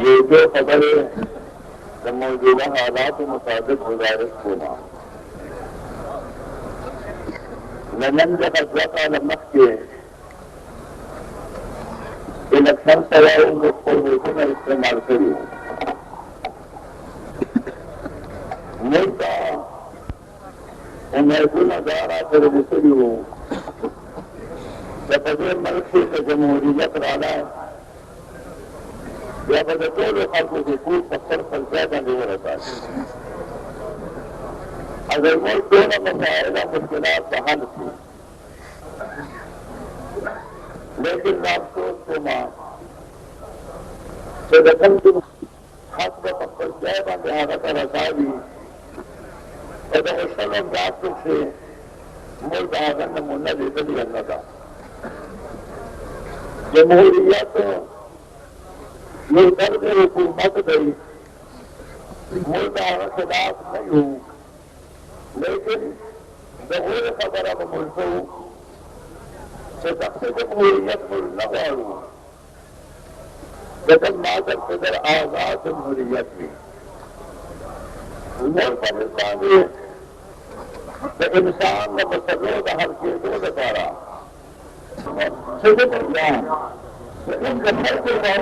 ये जो खबर मौजूदा हालात के मुताबिक गुजारिश होना नमन जब लमक के इलेक्शन सवालों को में इस्तेमाल करूँ मुल्क महसूल नजारा कर मुसरी हूँ जब मुल्क से जमहूरियत राना या बदतौर खासों के कोई पत्थर पर ज्यादा नहीं रहता है। अगर मुल्क दोनों मसाइल मुश्किलात का हल थी लेकिन अफसोस के बाद दखल की हक का पत्थर ज्यादा लिहाजा का रखा भी से मुल्क आगन नमूना लेकर भी करना था जमहूरियत ये दर्द हुकूमत गई मुल्क खिलाफ नहीं हूँ लेकिन जहूर खबर अब मुल्क हूँ सबसे जमहूरियत मुल्क न वालू लेकिन नाजर फिर आजाद जमहूरियत में मुल्क पाकिस्तान में इंसान न मसलों का हर के दो दकारा लेकिन कमर के बाहर